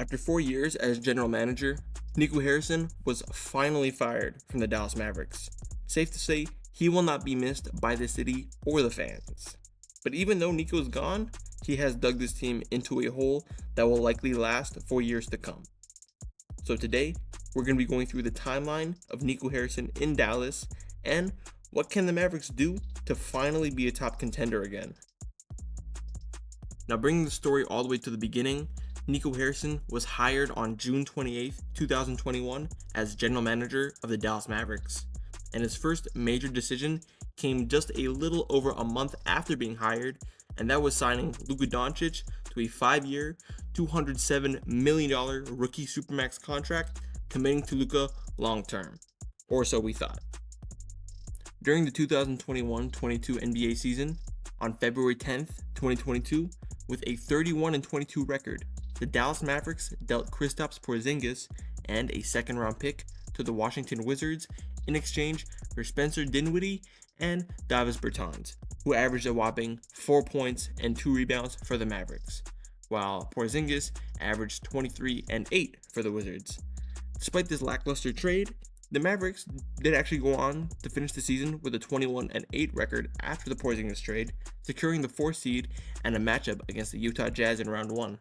After 4 years as general manager, Nico Harrison was finally fired from the Dallas Mavericks. Safe to say, he will not be missed by the city or the fans. But even though Nico is gone, he has dug this team into a hole that will likely last for years to come. So today, we're going to be going through the timeline of Nico Harrison in Dallas and what can the Mavericks do to finally be a top contender again. Now, bringing the story all the way to the beginning, Nico Harrison was hired on June 28, 2021 as general manager of the Dallas Mavericks, and his first major decision came just a little over a month after being hired, and that was signing Luka Doncic to a 5-year, $207 million rookie supermax contract, committing to Luka long-term, or so we thought. During the 2021-22 NBA season, on February 10th, 2022, with a 31-22 record, the Dallas Mavericks dealt Kristaps Porzingis and a second-round pick to the Washington Wizards in exchange for Spencer Dinwiddie and Davis Bertans, who averaged a whopping 4 points and 2 rebounds for the Mavericks, while Porzingis averaged 23 and 8 for the Wizards. Despite this lackluster trade, the Mavericks did actually go on to finish the season with a 21 and 8 record after the Porzingis trade, securing the 4th seed and a matchup against the Utah Jazz in round 1.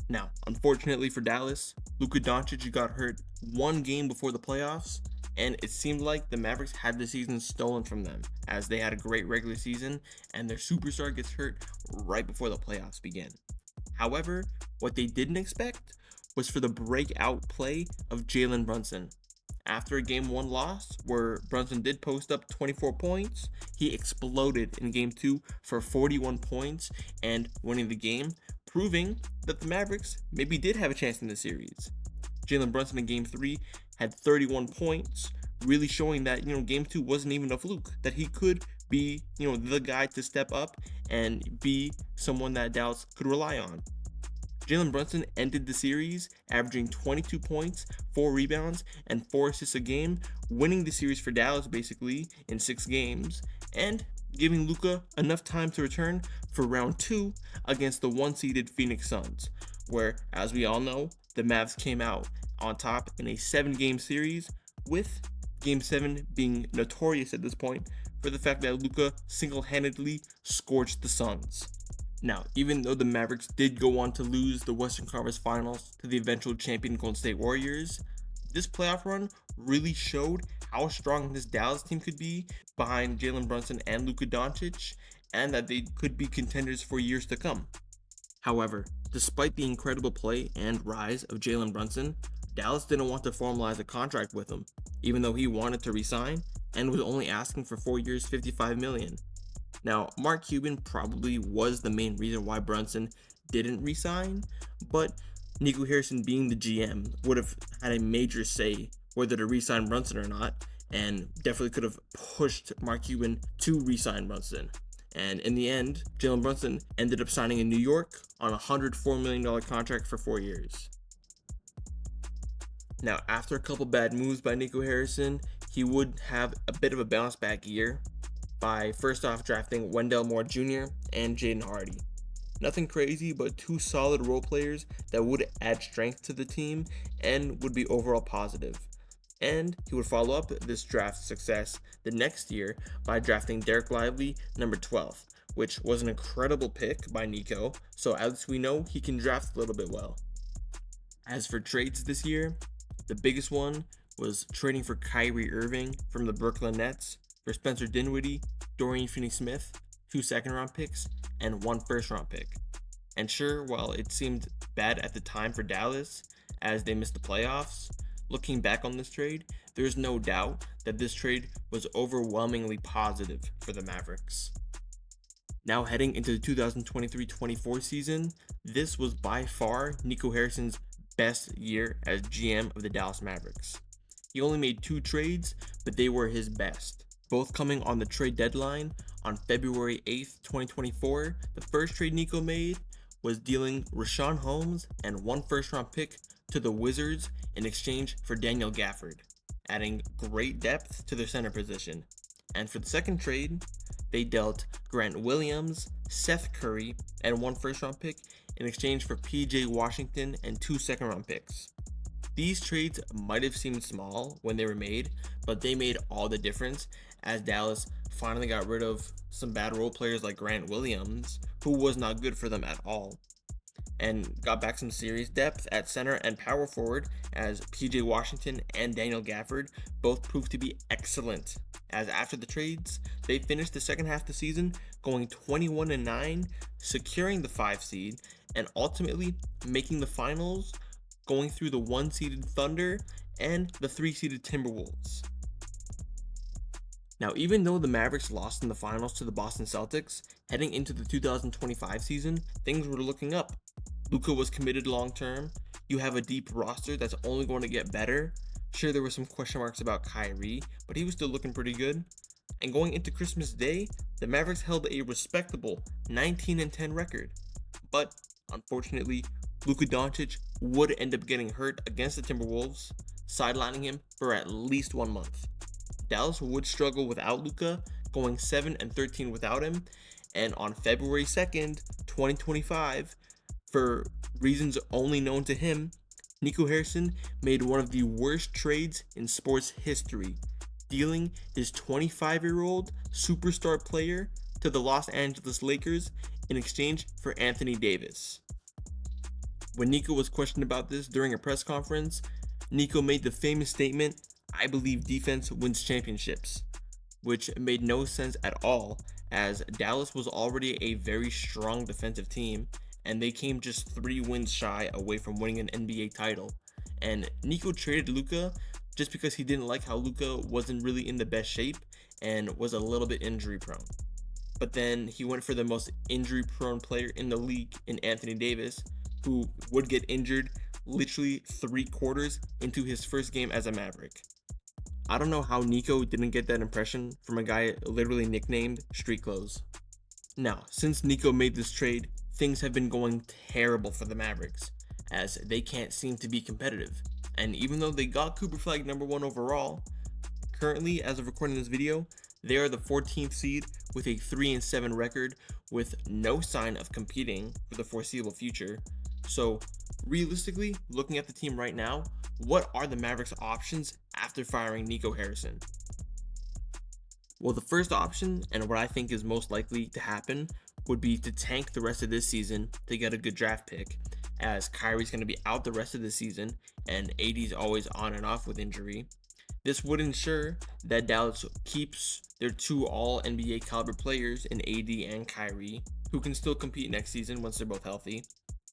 Now, unfortunately for Dallas, Luka Doncic got hurt one game before the playoffs, and it seemed like the Mavericks had the season stolen from them, as they had a great regular season, and their superstar gets hurt right before the playoffs begin. However, what they didn't expect was for the breakout play of Jalen Brunson. After a Game 1 loss, where Brunson did post up 24 points, he exploded in Game 2 for 41 points and winning the game, proving that the Mavericks maybe did have a chance in the series. Jalen Brunson in Game 3 had 31 points, really showing that, Game 2 wasn't even a fluke, that he could be, the guy to step up and be someone that Dallas could rely on. Jalen Brunson ended the series averaging 22 points, 4 rebounds, and 4 assists a game, winning the series for Dallas basically in 6 games, and giving Luka enough time to return for round 2 against the 1-seeded Phoenix Suns, where, as we all know, the Mavs came out on top in a 7-game series, with Game 7 being notorious at this point for the fact that Luka single-handedly scorched the Suns. Now, even though the Mavericks did go on to lose the Western Conference Finals to the eventual champion Golden State Warriors, this playoff run really showed how strong this Dallas team could be behind Jalen Brunson and Luka Doncic, and that they could be contenders for years to come. However, despite the incredible play and rise of Jalen Brunson, Dallas didn't want to formalize a contract with him, even though he wanted to resign and was only asking for 4 years, $55 million. Now, Mark Cuban probably was the main reason why Brunson didn't resign, but Nico Harrison, being the GM, would have had a major say whether to resign Brunson or not, and definitely could have pushed Mark Cuban to resign Brunson. And in the end, Jalen Brunson ended up signing in New York on a $104 million contract for 4 years. Now, after a couple bad moves by Nico Harrison, he would have a bit of a bounce back year by first off drafting Wendell Moore Jr. and Jaden Hardy. Nothing crazy, but 2 solid role players that would add strength to the team and would be overall positive. And he would follow up this draft success the next year by drafting Derek Lively, number 12, which was an incredible pick by Nico, so as we know, he can draft a little bit well. As for trades this year, the biggest one was trading for Kyrie Irving from the Brooklyn Nets for Spencer Dinwiddie, Dorian Finney-Smith, 2 second-round picks, and 1 first-round pick. And sure, while it seemed bad at the time for Dallas, as they missed the playoffs, looking back on this trade, there's no doubt that this trade was overwhelmingly positive for the Mavericks. Now heading into the 2023-24 season, this was by far Nico Harrison's best year as GM of the Dallas Mavericks. He only made 2 trades, but they were his best, both coming on the trade deadline on February 8th, 2024. The first trade Nico made was dealing Richaun Holmes and 1 first-round pick to the Wizards in exchange for Daniel Gafford, adding great depth to their center position. And for the second trade, they dealt Grant Williams, Seth Curry, and 1 first-round pick in exchange for PJ Washington and 2 second-round picks. These trades might have seemed small when they were made, but they made all the difference as Dallas finally got rid of some bad role players like Grant Williams, who was not good for them at all, and got back some serious depth at center and power forward as PJ Washington and Daniel Gafford both proved to be excellent. As after the trades, they finished the second half of the season going 21-9, securing the 5 seed, and ultimately making the finals, going through the 1-seeded Thunder and the 3-seeded Timberwolves. Now, even though the Mavericks lost in the finals to the Boston Celtics, heading into the 2025 season, things were looking up. Luka was committed long term. You have a deep roster that's only going to get better. Sure, there were some question marks about Kyrie, but he was still looking pretty good. And going into Christmas Day, the Mavericks held a respectable 19-10 record. But unfortunately, Luka Doncic would end up getting hurt against the Timberwolves, sidelining him for at least 1 month. Dallas would struggle without Luka, going 7-13 without him, and on February 2nd, 2025, for reasons only known to him, Nico Harrison made one of the worst trades in sports history, dealing his 25-year-old superstar player to the Los Angeles Lakers in exchange for Anthony Davis. When Nico was questioned about this during a press conference, Nico made the famous statement, "I believe defense wins championships," which made no sense at all as Dallas was already a very strong defensive team and they came just 3 wins shy away from winning an NBA title. And Nico traded Luka just because he didn't like how Luka wasn't really in the best shape and was a little bit injury prone. But then he went for the most injury prone player in the league in Anthony Davis, who would get injured literally 3 quarters into his first game as a Maverick. I don't know how Nico didn't get that impression from a guy literally nicknamed Street Clothes. Now, since Nico made this trade, things have been going terrible for the Mavericks, as they can't seem to be competitive. And even though they got Cooper Flag number 1 overall, currently, as of recording this video, they are the 14th seed with a 3-7 record with no sign of competing for the foreseeable future. So, realistically, looking at the team right now, what are the Mavericks' options after firing Nico Harrison? Well, the first option, and what I think is most likely to happen, would be to tank the rest of this season to get a good draft pick, as Kyrie's going to be out the rest of the season, and AD's always on and off with injury. This would ensure that Dallas keeps their 2 all-NBA caliber players in AD and Kyrie, who can still compete next season once they're both healthy,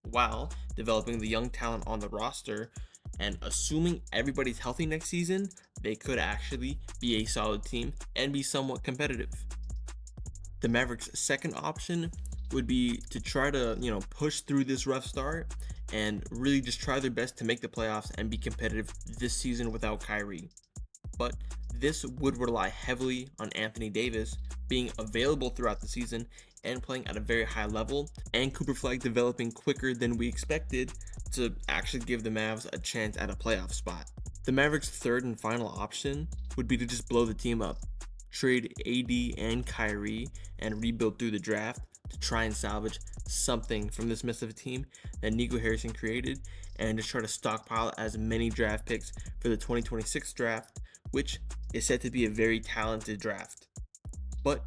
while developing the young talent on the roster, and assuming everybody's healthy next season, they could actually be a solid team and be somewhat competitive. The Mavericks' second option would be to try to, push through this rough start and really just try their best to make the playoffs and be competitive this season without Kyrie. But this would rely heavily on Anthony Davis being available throughout the season and playing at a very high level, and Cooper Flag developing quicker than we expected to actually give the Mavs a chance at a playoff spot. The Mavericks' third and final option would be to just blow the team up, trade AD and Kyrie, and rebuild through the draft to try and salvage something from this mess of a team that Nico Harrison created, and just try to stockpile as many draft picks for the 2026 draft, which is set to be a very talented draft. But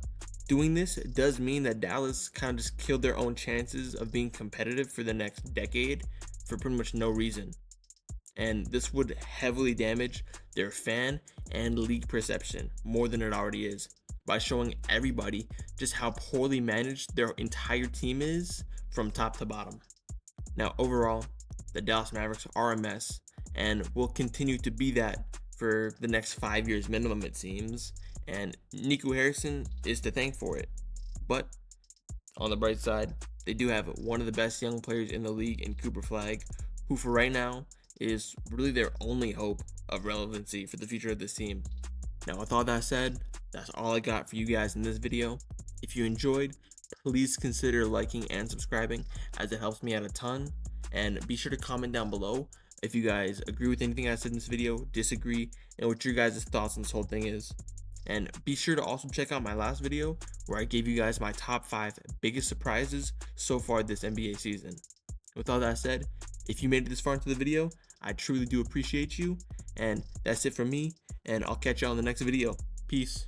doing this does mean that Dallas kind of just killed their own chances of being competitive for the next decade for pretty much no reason. And this would heavily damage their fan and league perception more than it already is, by showing everybody just how poorly managed their entire team is from top to bottom. Now, overall, the Dallas Mavericks are a mess and will continue to be that for the next 5 years minimum, it seems, and Nico Harrison is to thank for it. But on the bright side, they do have one of the best young players in the league in Cooper Flag, who for right now is really their only hope of relevancy for the future of this team. Now, with all that said, that's all I got for you guys in this video. If you enjoyed, please consider liking and subscribing, as it helps me out a ton. And be sure to comment down below if you guys agree with anything I said in this video, disagree, and what your guys' thoughts on this whole thing is. And be sure to also check out my last video where I gave you guys my top 5 biggest surprises so far this NBA season. With all that said, if you made it this far into the video, I truly do appreciate you. And that's it from me, and I'll catch you on the next video. Peace.